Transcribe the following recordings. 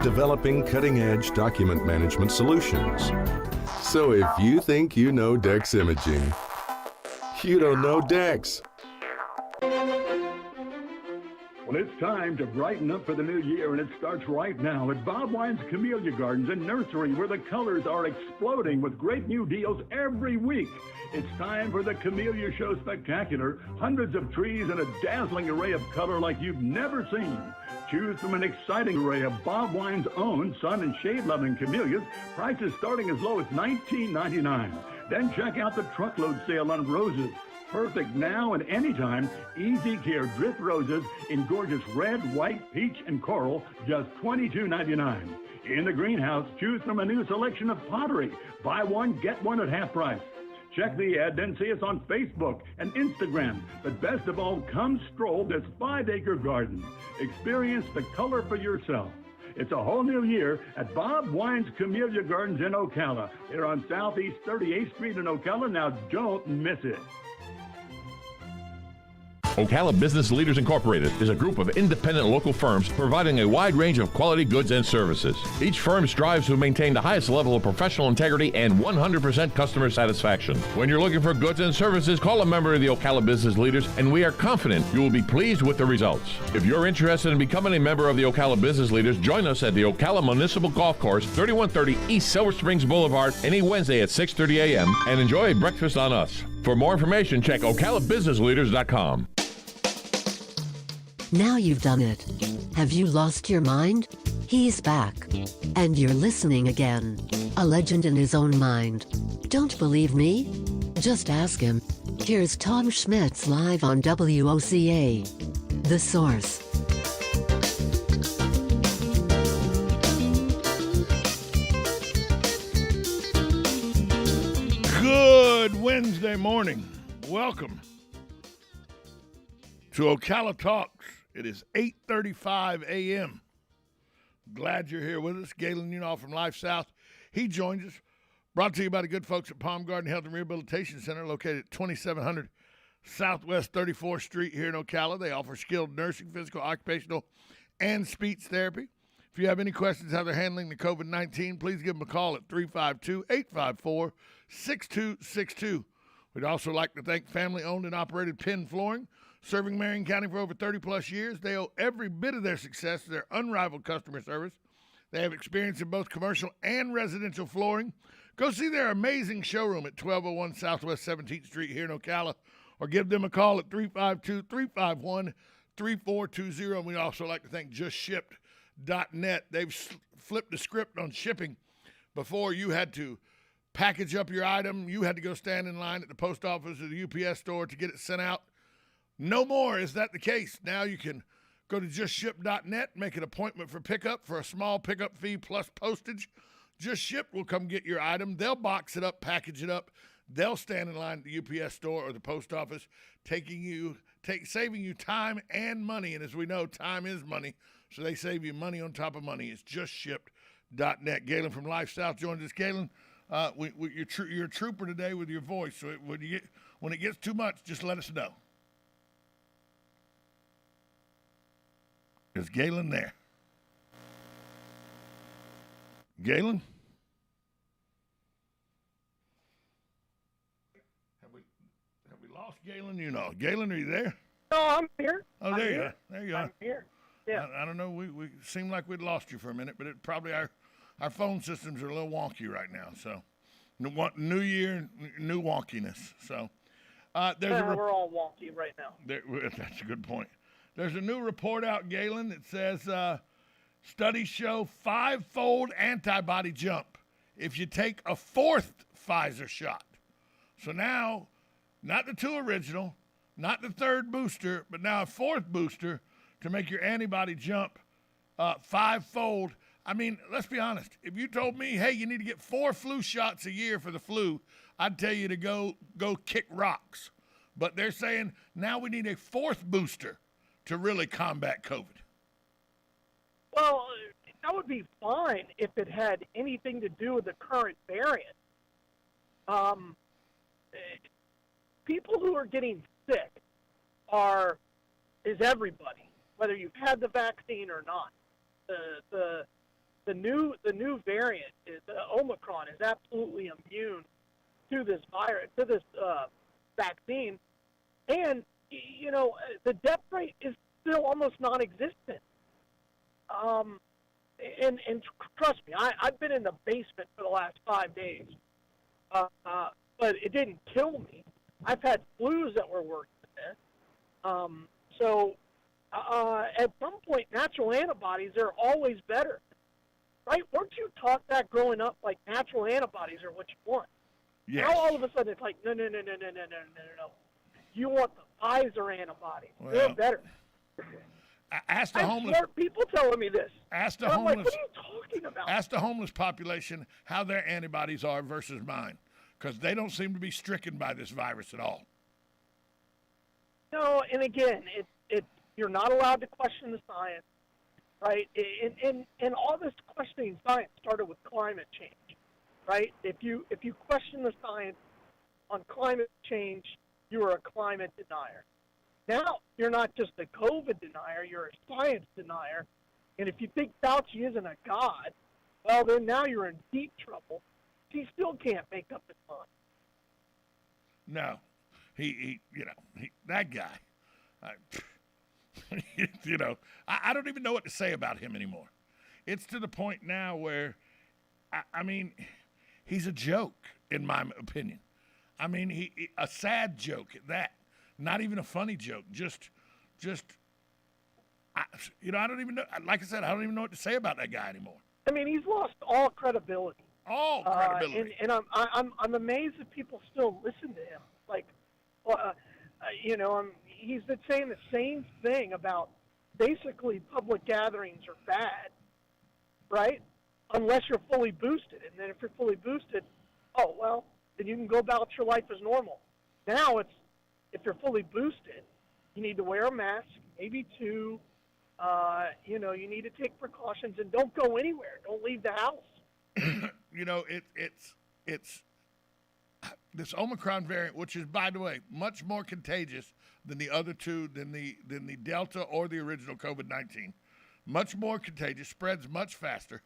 developing cutting-edge document management solutions. So if you think you know Dex Imaging, you don't know Dex. Well, it's time to brighten up for the new year, and it starts right now at Bob Wine's Camellia Gardens and Nursery, where the colors are exploding with great new deals every week. It's time for the Camellia Show Spectacular. Hundreds of trees and a dazzling array of color like you've never seen. Choose from an exciting array of Bob Wine's own sun and shade-loving camellias, prices starting as low as $19.99. Then check out the truckload sale on roses. Perfect now and anytime. Easy care drift roses in gorgeous red, white, peach, and coral, just $22.99. In the greenhouse, choose from a new selection of pottery. Buy one, get one at half price. Check the ad, then see us on Facebook and Instagram. But best of all, come stroll this 5-acre garden. Experience the color for yourself. It's a whole new year at Bob Wine's Camellia Gardens in Ocala. They're on Southeast 38th Street in Ocala. Now don't miss it. Ocala Business Leaders Incorporated is a group of independent local firms providing a wide range of quality goods and services. Each firm strives to maintain the highest level of professional integrity and 100% customer satisfaction. When you're looking for goods and services, call a member of the Ocala Business Leaders, and we are confident you will be pleased with the results. If you're interested in becoming a member of the Ocala Business Leaders, join us at the Ocala Municipal Golf Course, 3130 East Silver Springs Boulevard, any Wednesday at 6:30 a.m., and enjoy a breakfast on us. For more information, check ocalabusinessleaders.com. Now you've done it. Have you lost your mind? He's back. And you're listening again. A legend in his own mind. Don't believe me? Just ask him. Here's Tom Schmitz live on WOCA. The Source. Good Wednesday morning. Welcome to Ocala Talks. It is 8:35 a.m. Glad you're here with us. Galen Unall from Life South. He joins us. Brought to you by the good folks at Palm Garden Health and Rehabilitation Center, located at 2700 Southwest 34th Street here in Ocala. They offer skilled nursing, physical, occupational, and speech therapy. If you have any questions how they're handling the COVID-19, please give them a call at 352-854-6262. We'd also like to thank family-owned and operated Penn Flooring, serving Marion County for over 30-plus years. They owe every bit of their success to their unrivaled customer service. They have experience in both commercial and residential flooring. Go see their amazing showroom at 1201 Southwest 17th Street here in Ocala, or give them a call at 352-351-3420. And we'd also like to thank JustShipped.net. They've flipped the script on shipping. Before, you had to package up your item. You had to go stand in line at the post office or the UPS store to get it sent out. No more is that the case. Now you can go to JustShip.net, make an appointment for pickup for a small pickup fee plus postage. Just Ship will come get your item. They'll box it up, package it up. They'll stand in line at the UPS store or the post office, saving you time and money. And as we know, time is money, so they save you money on top of money. It's JustShip.net. Galen from Life South joins us. Galen, you're a trooper today with your voice, so when it gets too much, just let us know. Is Galen there? Galen? Have we lost Galen? You know. Galen, are you there? No, I'm here. Oh, there you are. There you are. I'm here. Yeah. I don't know. We seemed like we'd lost you for a minute, but it probably our phone systems are a little wonky right now. So, new year, new wonkiness. So, we're all wonky right now. That's a good point. There's a new report out, Galen, that says studies show 5-fold antibody jump if you take a 4th Pfizer shot. So now, not the 2 original, not the 3rd booster, but now a 4th booster to make your antibody jump 5-fold. I mean, let's be honest. If you told me, hey, you need to get 4 flu shots a year for the flu, I'd tell you to go kick rocks. But they're saying now we need a 4th booster to really combat COVID. Well, that would be fine if it had anything to do with the current variant. People who are getting sick is everybody, whether you've had the vaccine or not. The new variant, the Omicron, is absolutely immune to this virus, to this vaccine, and the death rate is still almost non-existent. And trust me, I've been in the basement for the last 5 days, but it didn't kill me. I've had flus that were worse than this. So at some point, natural antibodies are always better, right? Weren't you taught that growing up, like natural antibodies are what you want? Yes. Now all of a sudden it's like, no. You want the Pfizer antibodies. Well, They're better. Ask the I have homeless. smart people telling me this. Ask the And I'm like, homeless. what are you talking about? Ask the homeless population how their antibodies are versus mine, because they don't seem to be stricken by this virus at all. No, and again, you're not allowed to question the science, right? And all this questioning science started with climate change, right? If you question the science on climate change, you are a climate denier. Now you're not just a COVID denier; you're a science denier. And if you think Fauci isn't a god, well, then now you're in deep trouble. He still can't make up his mind. No, he that guy. I don't even know what to say about him anymore. It's to the point now where, I mean, he's a joke in my opinion. I mean, he a sad joke at that. Not even a funny joke. I don't even know. Like I said, I don't even know what to say about that guy anymore. I mean, he's lost all credibility. All credibility. And I'm amazed that people still listen to him. Like, he's been saying the same thing about basically public gatherings are bad, right? Unless you're fully boosted. And then if you're fully boosted, oh, well, then you can go about your life as normal. Now it's, if you're fully boosted, you need to wear a mask, maybe two. You need to take precautions and don't go anywhere. Don't leave the house. It's this Omicron variant, which is, by the way, much more contagious than the other two, than the Delta or the original COVID-19. Much more contagious, spreads much faster,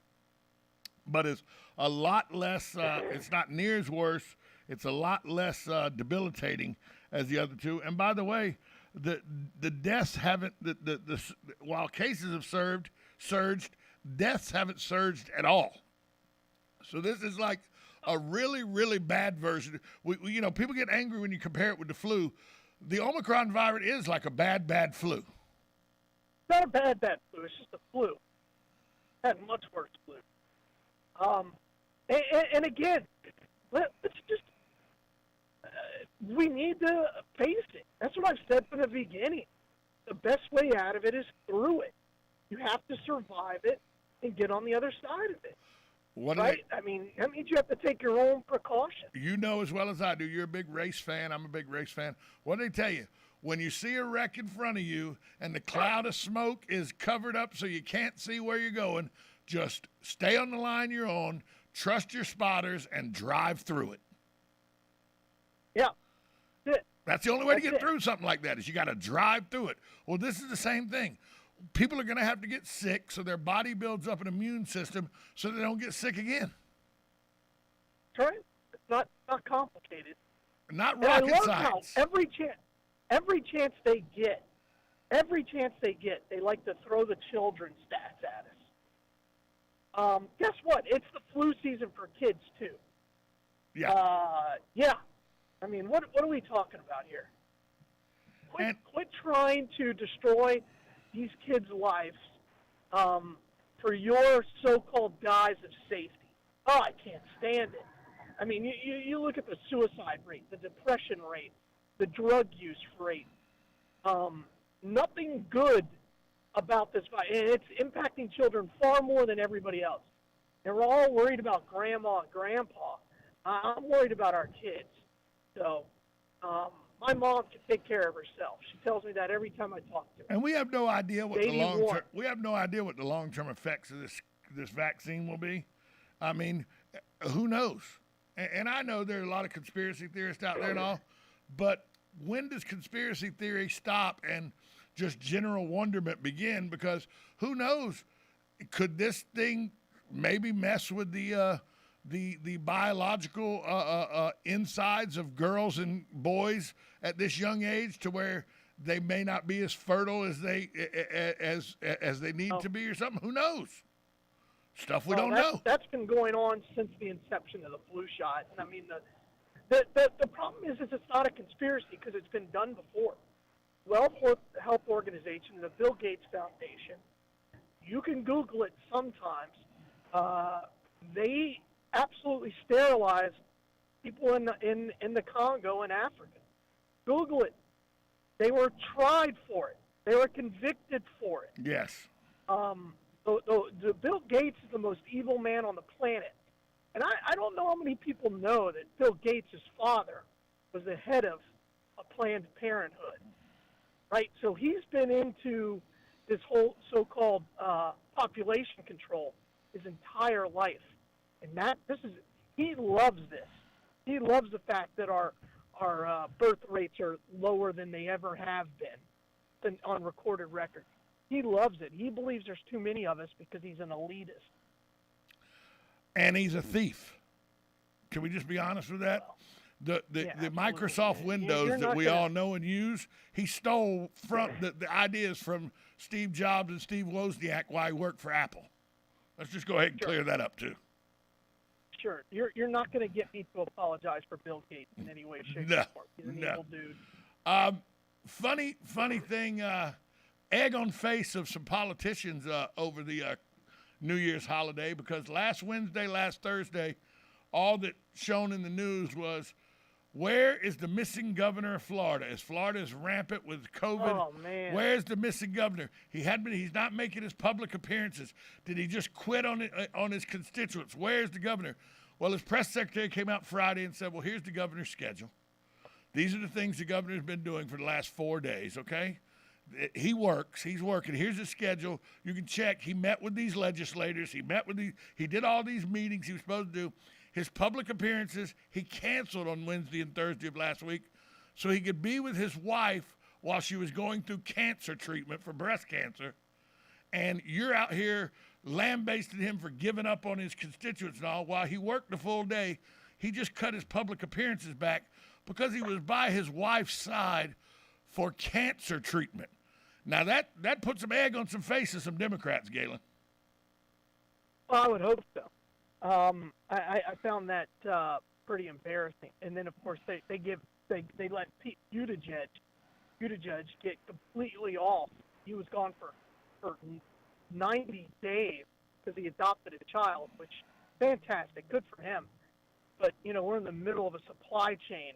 but is a lot less. It's not near as worse. It's a lot less debilitating as the other two. And by the way, the deaths haven't. While cases have surged, deaths haven't surged at all. So this is like a really, really bad version. People get angry when you compare it with the flu. The Omicron variant is like a bad flu. It's not a bad flu. It's just a flu. Had much worse flu. And again, let's just. We need to face it. That's what I've said from the beginning. The best way out of it is through it. You have to survive it and get on the other side of it. Right? I mean, that means you have to take your own precautions. You know as well as I do, you're a big race fan. I'm a big race fan. What do they tell you? When you see a wreck in front of you and the cloud of smoke is covered up so you can't see where you're going, just stay on the line you're on, trust your spotters, and drive through it. Yeah. That's it. That's the only way to get through something like that, is you got to drive through it. Well, this is the same thing. People are going to have to get sick, so their body builds up an immune system so they don't get sick again. That's right. It's not complicated. Not rocket science. I love how every chance they get, they like to throw the children's stats at us. Guess what? It's the flu season for kids too. Yeah. Yeah. I mean, what are we talking about here? Quit trying to destroy these kids' lives for your so-called guise of safety. Oh, I can't stand it. I mean, you look at the suicide rate, the depression rate, the drug use rate. Nothing good about this virus. And it's impacting children far more than everybody else. And we're all worried about grandma and grandpa. I'm worried about our kids. So my mom can take care of herself. She tells me that every time I talk to her. And we have no idea what the long-term effects of this vaccine will be. I mean, who knows? And I know there are a lot of conspiracy theorists out there and all, but when does conspiracy theory stop and just general wonderment begin? Because who knows? Could this thing maybe mess with the biological insides of girls and boys at this young age to where they may not be as fertile as they need to be or something. Who knows? Stuff we don't know. That's been going on since the inception of the flu shot. And I mean, the problem is it's not a conspiracy because it's been done before. World Health Organization, the Bill Gates Foundation, you can Google it sometimes. They absolutely sterilize people in the Congo and Africa. Google it. They were tried for it. They were convicted for it. Yes. The Bill Gates is the most evil man on the planet. And I don't know how many people know that Bill Gates' father was the head of Planned Parenthood. Right? So he's been into this whole so-called population control his entire life. And he loves this. He loves the fact that our birth rates are lower than they ever have been on recorded record. He loves it. He believes there's too many of us because he's an elitist. And he's a thief. Can we just be honest with that? The Microsoft Windows that we all know and use, he stole from the ideas from Steve Jobs and Steve Wozniak while he worked for Apple. Let's just go ahead and clear that up too. Sure. You're not going to get me to apologize for Bill Gates in any way, shape, or form. He's an evil dude. Funny thing, egg on face of some politicians over the New Year's holiday, because last Thursday, all that shown in the news was, where is the missing governor of Florida? As Florida is rampant with COVID, oh, man. Where's the missing governor? He's not making his public appearances. Did he just quit on his constituents? Where's the governor? Well, his press secretary came out Friday and said, well, here's the governor's schedule. These are the things the governor's been doing for the last 4 days, okay? He works. He's working. Here's his schedule. You can check. He met with these legislators. He did all these meetings he was supposed to do. His public appearances, he canceled on Wednesday and Thursday of last week so he could be with his wife while she was going through cancer treatment for breast cancer. And you're out here lambasting him for giving up on his constituents and all while he worked the full day. He just cut his public appearances back because he was by his wife's side for cancer treatment. Now, that puts some egg on some faces, some Democrats, Galen. Well, I would hope so. I found that pretty embarrassing. And then, of course, they let Pete Buttigieg get completely off. He was gone for 90 days because he adopted a child, which fantastic, good for him. But we're in the middle of a supply chain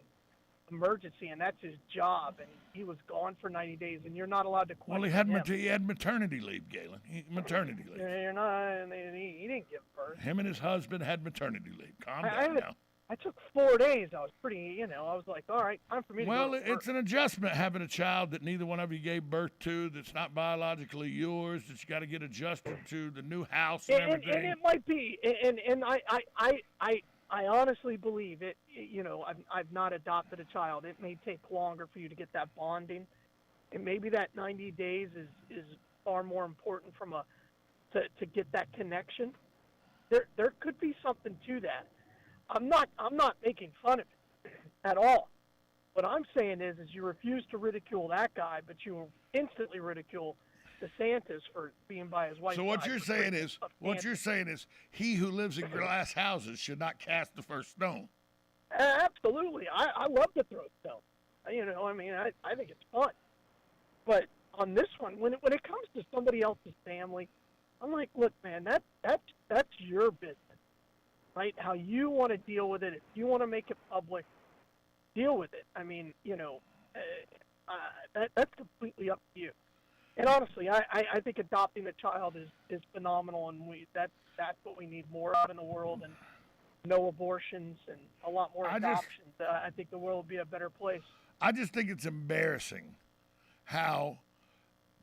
emergency, and that's his job, and he was gone for 90 days, and you're not allowed to question him. He had maternity leave, Galen. Maternity leave. You're not, and he didn't give birth. Him and his husband had maternity leave. Calm down now. I took 4 days. I was pretty, I was like, all right, time for me to go to work. It's an adjustment having a child that neither one of you gave birth to, that's not biologically yours, that you got to get adjusted to the new house and everything. And it might be, and I honestly believe it. I've not adopted a child. It may take longer for you to get that bonding, and maybe that 90 days is far more important to get that connection. There could be something to that. I'm not making fun of it at all. What I'm saying is you refuse to ridicule that guy, but you instantly ridicule DeSantis for being by his wife. So what you're saying is he who lives in glass houses should not cast the first stone. Absolutely. I love to throw stones. I think it's fun. But on this one, when it comes to somebody else's family, I'm like, look, man, that's your business, right? How you want to deal with it. If you want to make it public, deal with it. That's completely up to you. And honestly, I think adopting a child is phenomenal, and that's what we need more of in the world, and no abortions and a lot more adoptions. I think the world will be a better place. I just think it's embarrassing how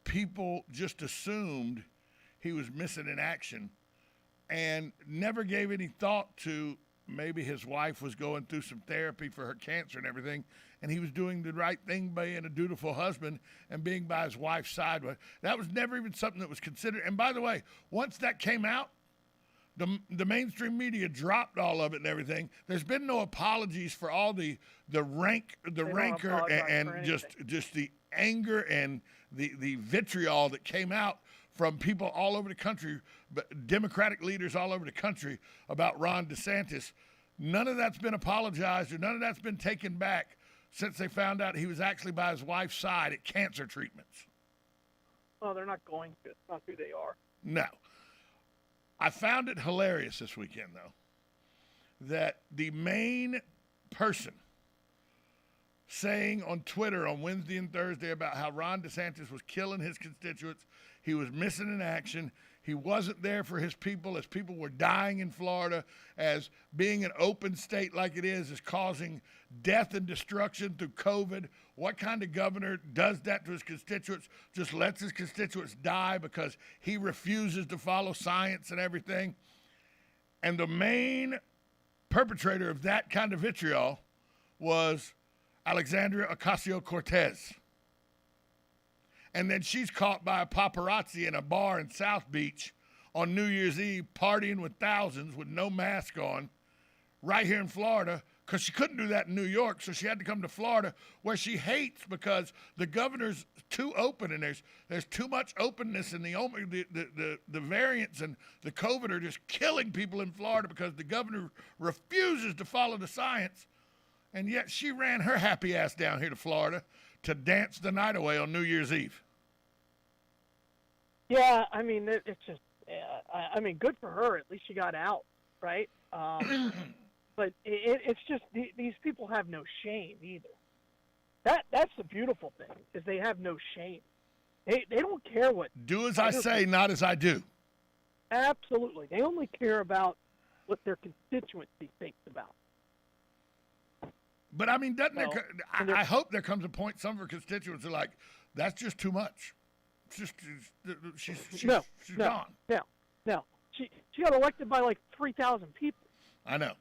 people just assumed he was missing in action and never gave any thought to maybe his wife was going through some therapy for her cancer and everything, and he was doing the right thing by being a dutiful husband and being by his wife's side. That was never even something that was considered. And by the way, once that came out, the mainstream media dropped all of it and everything. There's been no apologies for all the rancor and just the anger and the vitriol that came out from people all over the country, Democratic leaders all over the country about Ron DeSantis. None of that's been apologized or none of that's been taken back since they found out he was actually by his wife's side at cancer treatments. Well, they're not going to. It's not who they are. No. I found it hilarious this weekend, though, that the main person saying on Twitter on Wednesday and Thursday about how Ron DeSantis was killing his constituents, he was missing in action, he wasn't there for his people as people were dying in Florida, as being an open state like it is causing death and destruction through COVID. What kind of governor does that to his constituents, just lets his constituents die because he refuses to follow science and everything? And the main perpetrator of that kind of vitriol was Alexandria Ocasio-Cortez. And then she's caught by a paparazzi in a bar in South Beach on New Year's Eve partying with thousands with no mask on right here in Florida because she couldn't do that in New York, so she had to come to Florida where she hates because the governor's too open and there's too much openness and the variants and the COVID are just killing people in Florida because the governor refuses to follow the science. And yet she ran her happy ass down here to Florida to dance the night away on New Year's Eve. Yeah, I mean, it's just, I mean, good for her. At least she got out, right? But it's just, these people have no shame either. That's the beautiful thing, is they have no shame. They don't care what. Do as I say, not as I do. Absolutely. They only care about what their constituency thinks about. But I mean, I hope there comes a point some of her constituents are like, that's just too much. She's gone. No. She got elected by like 3,000 people. I know.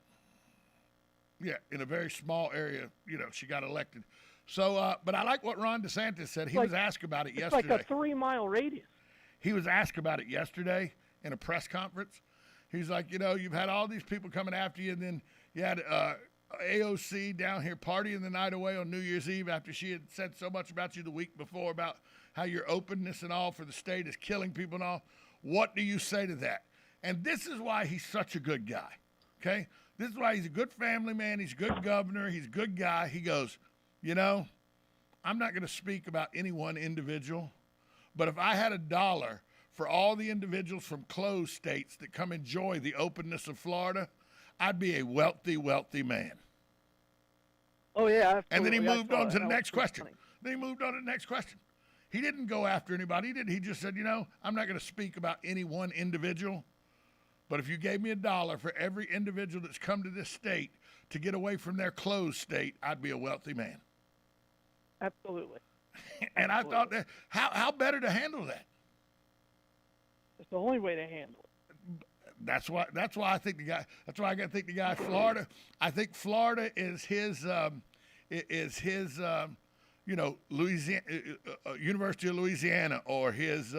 Yeah, in a very small area, she got elected. So, but I like what Ron DeSantis said. He was asked about it yesterday. It's like a 3-mile radius. He was asked about it yesterday in a press conference. He's like, you've had all these people coming after you, and then you had AOC down here partying the night away on New Year's Eve after she had said so much about you the week before about how your openness and all for the state is killing people and all. What do you say to that? And this is why he's such a good guy, okay? This is why he's a good family man. He's a good governor. He's a good guy. He goes, I'm not going to speak about any one individual, but if I had $1 for all the individuals from closed states that come enjoy the openness of Florida, I'd be a wealthy, wealthy man. Oh, yeah. Absolutely. And then he moved on to the next question. He didn't go after anybody. He just said, I'm not going to speak about any one individual, but if you gave me $1 for every individual that's come to this state to get away from their closed state, I'd be a wealthy man. Absolutely. And I thought that, how better to handle that? It's the only way to handle it. That's why I think the guy. That's why I got to think the guy Florida. I think Florida is his Louisiana, University of Louisiana, or his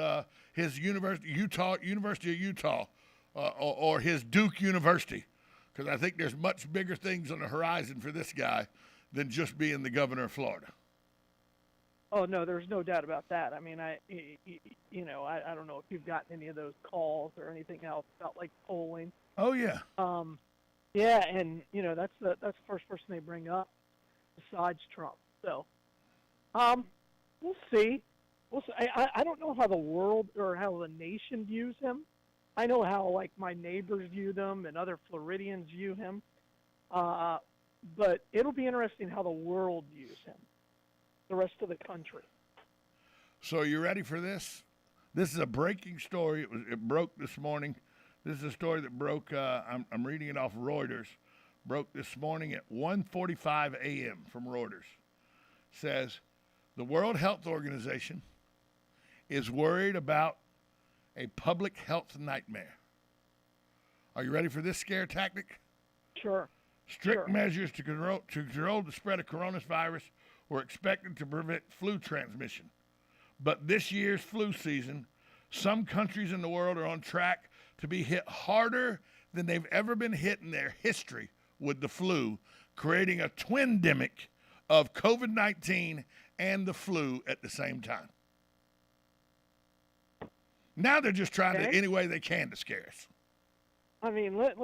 University of Utah, or his Duke University, because I think there's much bigger things on the horizon for this guy than just being the governor of Florida. Oh no, there's no doubt about that. I mean, I don't know if you've gotten any of those calls or anything else about like polling. Oh yeah. Yeah, and that's the first person they bring up besides Trump. So, we'll see. I don't know how the world or how the nation views him. I know how like my neighbors view them and other Floridians view him. But it'll be interesting how the world views him. The rest of the country. So are you ready for this? This is a breaking story. It broke this morning. This is a story that broke. I'm reading it off Reuters. Broke this morning at 1:45 a.m. from Reuters. Says the World Health Organization is worried about a public health nightmare. Are you ready for this scare tactic? Sure. Strict measures to control the spread of coronavirus were expected to prevent flu transmission. But this year's flu season, some countries in the world are on track to be hit harder than they've ever been hit in their history with the flu, creating a twindemic of COVID-19 and the flu at the same time. Now they're just trying to any way they can to scare us. I mean, let's.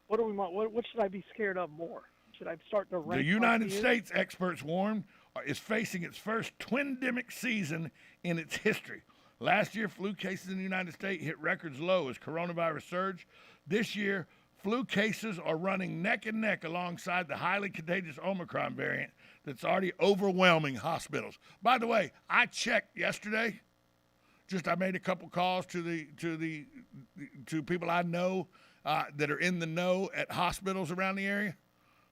What do we want? What should I be scared of more? Should I start to rank? The United States, experts warn, is facing its first twindemic season in its history. Last year, flu cases in the United States hit records low as coronavirus surged. This year, flu cases are running neck and neck alongside the highly contagious Omicron variant that's already overwhelming hospitals. By the way, I checked yesterday. I made a couple calls to people I know that are in the know at hospitals around the area.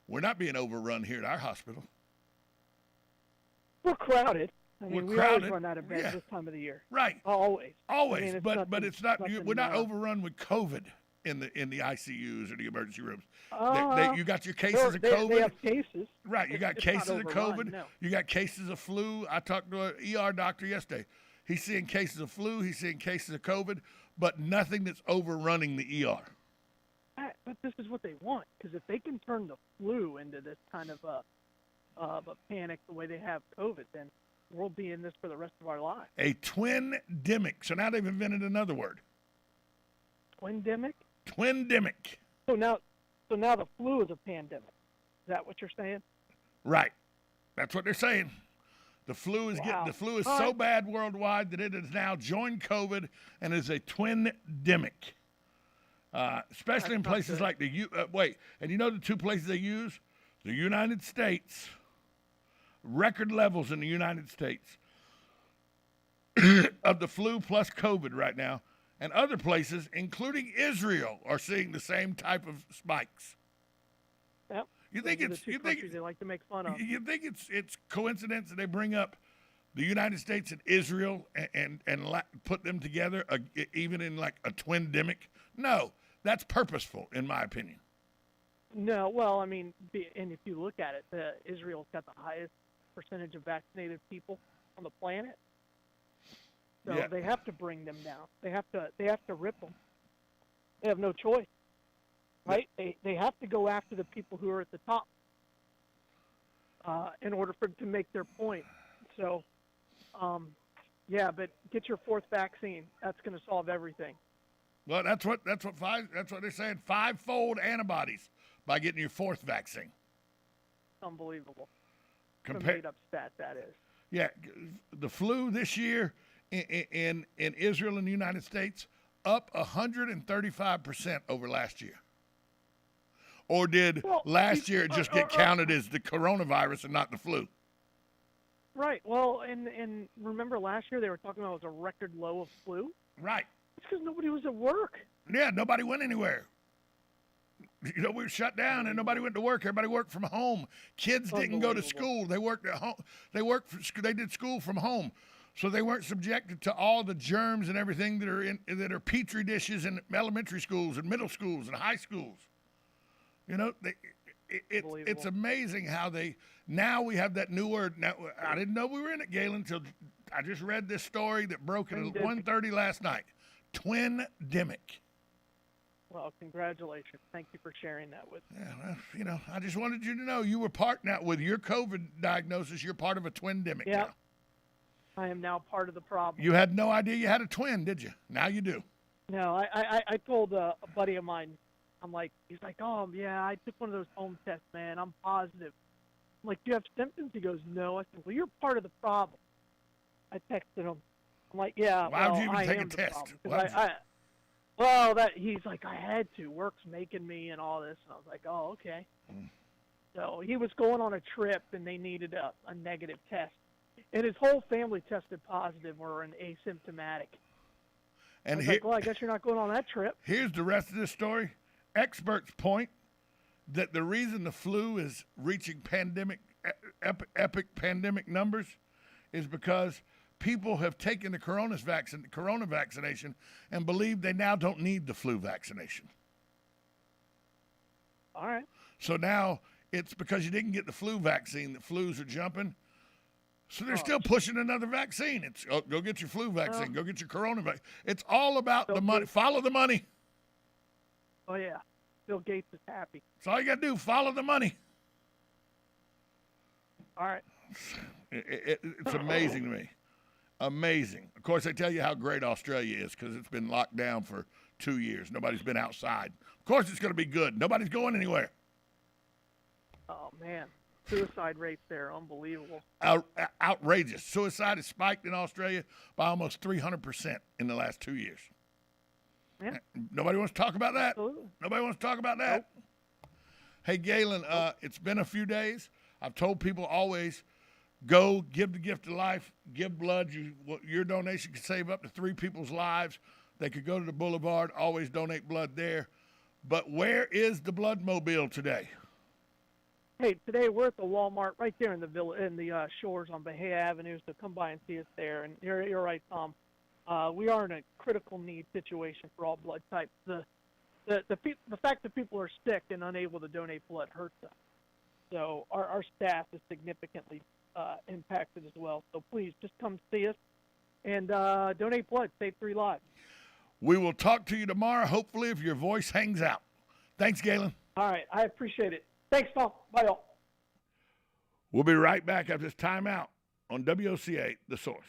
We're not being overrun here at our hospital. We're crowded. I mean, We're we crowded. always run out of beds this time of the year. Right. Always. Always. I mean, but it's not. We're not overrun with COVID in the ICUs or the emergency rooms. You got your cases of COVID. They have cases. Right. You got It's cases not of overrun, COVID. no. You got cases of flu. I talked to an ER doctor yesterday. He's seeing cases of flu. He's seeing cases of COVID, but nothing that's overrunning the ER. But this is what they want, because if they can turn the flu into this kind of a panic the way they have COVID, then we'll be in this for the rest of our lives. A twindemic. So now they've invented another word. Twindemic? Twindemic. So now the flu is a pandemic. Is that what you're saying? Right. That's what they're saying. The flu is so bad worldwide that it has now joined COVID and is a twindemic. Especially in places like and you know the two places they use? The United States, record levels in the United States of the flu plus COVID right now, and other places, including Israel, are seeing the same type of spikes. Yep. You think they like to make fun of? You think it's coincidence that they bring up the United States and Israel and put them together even in like a twindemic? No, that's purposeful, in my opinion. No, well, I mean, and if you look at it, Israel's got the highest percentage of vaccinated people on the planet, so they have to bring them down. They have to rip them. They have no choice, right? They have to go after the people who are at the top in order to make their point. So, but get your fourth vaccine. That's going to solve everything. Well, that's what they're saying. 5-fold antibodies by getting your fourth vaccine. Unbelievable. Some made-up stat, that is. Yeah, the flu this year in Israel and the United States up 135% over last year. Or did last year just get counted as the coronavirus and not the flu? Right. Well, and remember last year they were talking about it was a record low of flu? Right. It's because nobody was at work. Yeah, nobody went anywhere. You know, we were shut down and nobody went to work. Everybody worked from home. Kids didn't go to school. They worked at home. They did school from home. So they weren't subjected to all the germs and everything that are petri dishes in elementary schools and middle schools and high schools. You know, it's amazing how now we have that new word. Now, I didn't know we were in it, Galen, until I just read this story that broke at 1:30 last night. Twindemic. Well, congratulations. Thank you for sharing that with me. Yeah, well, I just wanted you to know you were part now with your COVID diagnosis. You're part of a twindemic now. I am now part of the problem. You had no idea you had a twin, did you? Now you do. No, I told a buddy of mine, he's like, oh, yeah, I took one of those home tests, man. I'm positive. I'm like, do you have symptoms? He goes, no. I said, well, you're part of the problem. I texted him. I'm like, yeah, why would you even take a test? He's like, I had to. Work's making me and all this. And I was like, oh, okay. So he was going on a trip, and they needed a negative test. And his whole family tested positive or an asymptomatic. And I was like, well, I guess you're not going on that trip. Here's the rest of this story. Experts point that the reason the flu is reaching epic pandemic numbers is because people have taken the corona vaccination and believe they now don't need the flu vaccination. All right. So now it's because you didn't get the flu vaccine that flus are jumping. So they're still pushing another vaccine. It's go get your flu vaccine, go get your corona vaccine. It's all about the money. Follow the money. Oh, yeah. Bill Gates is happy. So all you got to do, follow the money. All right. It's amazing to me. Amazing. Of course, they tell you how great Australia is because it's been locked down for 2 years. Nobody's been outside. Of course, it's going to be good. Nobody's going anywhere. Oh, man. Suicide rates there, unbelievable. Outrageous. Suicide has spiked in Australia by almost 300% in the last 2 years. Yeah. Nobody wants to talk about that? Absolutely. Nobody wants to talk about that? Nope. Hey, Galen, it's been a few days. I've told people always go give the gift of life, give blood. Your donation can save up to 3 people's lives. They could go to the Boulevard, always donate blood there. But where is the blood mobile today? Hey, today we're at the Walmart right there in the Shores on Bahia Avenue, so come by and see us there. And you're right, Tom. We are in a critical need situation for all blood types. The fact that people are sick and unable to donate blood hurts us. So our staff is significantly impacted as well. So please just come see us and donate blood, save 3 lives. We will talk to you tomorrow, hopefully, if your voice hangs out. Thanks, Galen. All right, I appreciate it. Thanks, Tom. Bye, all. We'll be right back after this timeout on WOCA, The Source.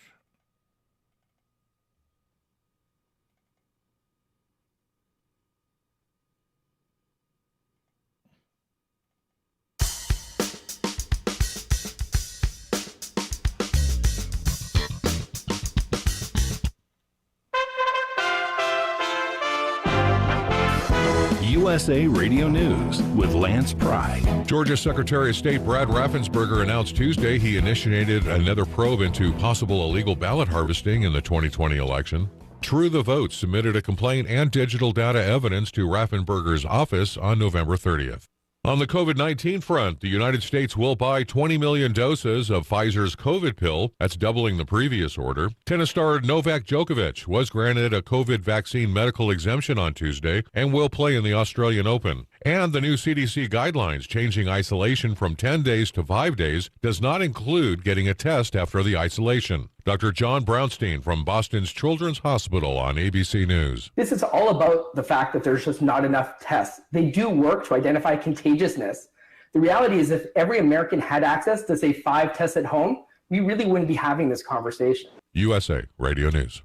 USA Radio News with Lance Pry. Georgia Secretary of State Brad Raffensperger announced Tuesday he initiated another probe into possible illegal ballot harvesting in the 2020 election. True the Vote submitted a complaint and digital data evidence to Raffensperger's office on November 30th. On the COVID-19 front, the United States will buy 20 million doses of Pfizer's COVID pill. That's doubling the previous order. Tennis star Novak Djokovic was granted a COVID vaccine medical exemption on Tuesday and will play in the Australian Open. And the new CDC guidelines changing isolation from 10 days to 5 days does not include getting a test after the isolation. Dr. John Brownstein from Boston's Children's Hospital on ABC News. This is all about the fact that there's just not enough tests. They do work to identify contagiousness. The reality is if every American had access to, say, 5 tests at home, we really wouldn't be having this conversation. USA Radio News.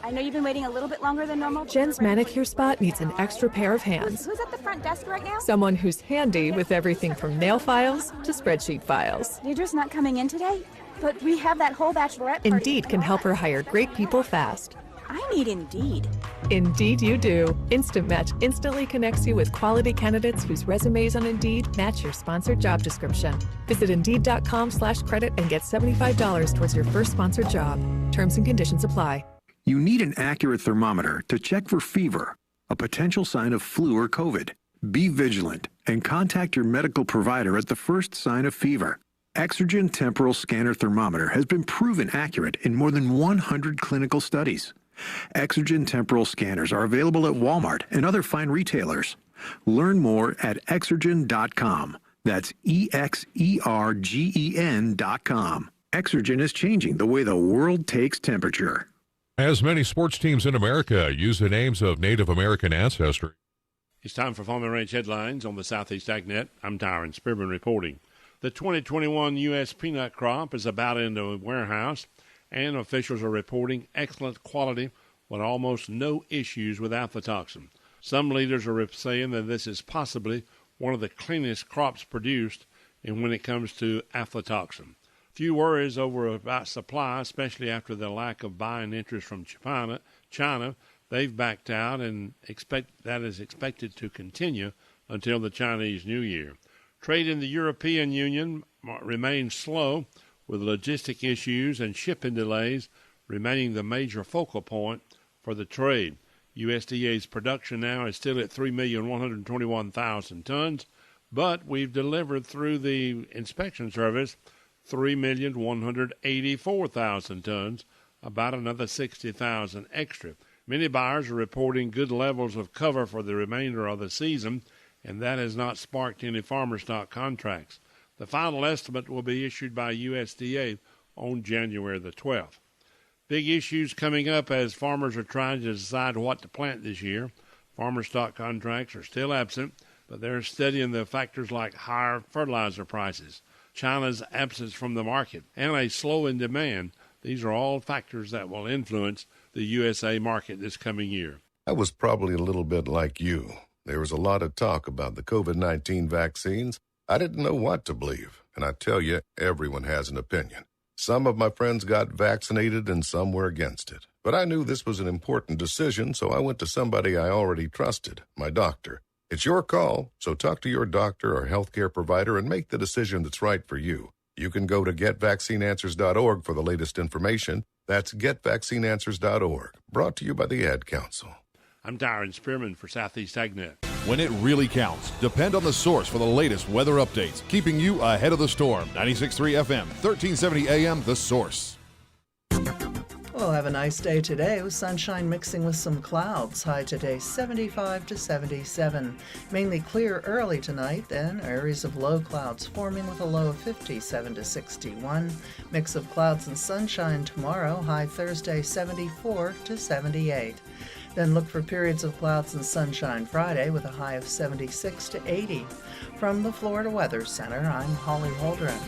I know you've been waiting a little bit longer than normal. Jen's manicure spot needs an extra pair of hands. Who's at the front desk right now? Someone who's handy with everything from nail files to spreadsheet files. Deirdre's not coming in today, but we have that whole bachelorette party. Indeed can help her hire great people fast. I need Indeed. Indeed you do. Instant Match instantly connects you with quality candidates whose resumes on Indeed match your sponsored job description. Visit Indeed.com/credit and get $75 towards your first sponsored job. Terms and conditions apply. You need an accurate thermometer to check for fever, a potential sign of flu or COVID. Be vigilant and contact your medical provider at the first sign of fever. Exergen Temporal Scanner Thermometer has been proven accurate in more than 100 clinical studies. Exergen Temporal Scanners are available at Walmart and other fine retailers. Learn more at Exergen.com. That's EXERGEN.com. Exergen is changing the way the world takes temperature. As many sports teams in America use the names of Native American ancestry. It's time for Farm and Ranch headlines on the Southeast AgNet. I'm Tyron Spearman reporting. The 2021 U.S. peanut crop is about in the warehouse, and officials are reporting excellent quality with almost no issues with aflatoxin. Some leaders are saying that this is possibly one of the cleanest crops produced and when it comes to aflatoxin. Few worries about supply, especially after the lack of buying interest from China. They've backed out and that is expected to continue until the Chinese New Year. Trade in the European Union remains slow, with logistic issues and shipping delays remaining the major focal point for the trade. USDA's production now is still at 3,121,000 tons, but we've delivered through the inspection service 3,184,000 tons, about another 60,000 extra. Many buyers are reporting good levels of cover for the remainder of the season, and that has not sparked any farmer stock contracts. The final estimate will be issued by USDA on January the 12th. Big issues coming up as farmers are trying to decide what to plant this year. Farmer stock contracts are still absent, but they're studying the factors like higher fertilizer prices, China's absence from the market, and a slow in demand. These are all factors that will influence the USA market this coming year. I was probably a little bit like you. There was a lot of talk about the COVID-19 vaccines. I didn't know what to believe, and I tell you, everyone has an opinion. Some of my friends got vaccinated and some were against it. But I knew this was an important decision, so I went to somebody I already trusted, my doctor. It's your call, so talk to your doctor or healthcare provider and make the decision that's right for you. You can go to getvaccineanswers.org for the latest information. That's getvaccineanswers.org. Brought to you by the Ad Council. I'm Darren Spearman for Southeast AgNet. When it really counts, depend on the source for the latest weather updates, keeping you ahead of the storm. 96.3 FM, 1370 AM, The Source. We'll have a nice day today with sunshine mixing with some clouds. High today 75 to 77. Mainly clear early tonight, then areas of low clouds forming with a low of 57 to 61. Mix of clouds and sunshine tomorrow. High Thursday 74 to 78. Then look for periods of clouds and sunshine Friday with a high of 76 to 80. From the Florida Weather Center, I'm Holly Holdren.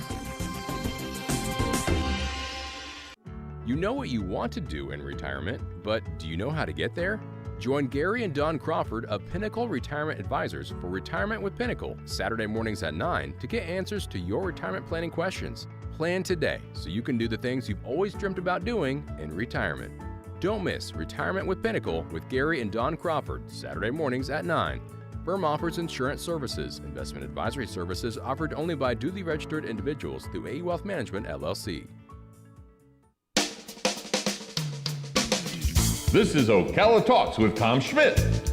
You know what you want to do in retirement, but do you know how to get there? Join Gary and Don Crawford of Pinnacle Retirement Advisors for Retirement with Pinnacle, Saturday mornings at 9 to get answers to your retirement planning questions. Plan today so you can do the things you've always dreamt about doing in retirement. Don't miss Retirement with Pinnacle with Gary and Don Crawford, Saturday mornings at 9. Firm offers insurance services. Investment advisory services offered only by duly registered individuals through AE Wealth Management, LLC. This is Ocala Talks with Tom Schmidt.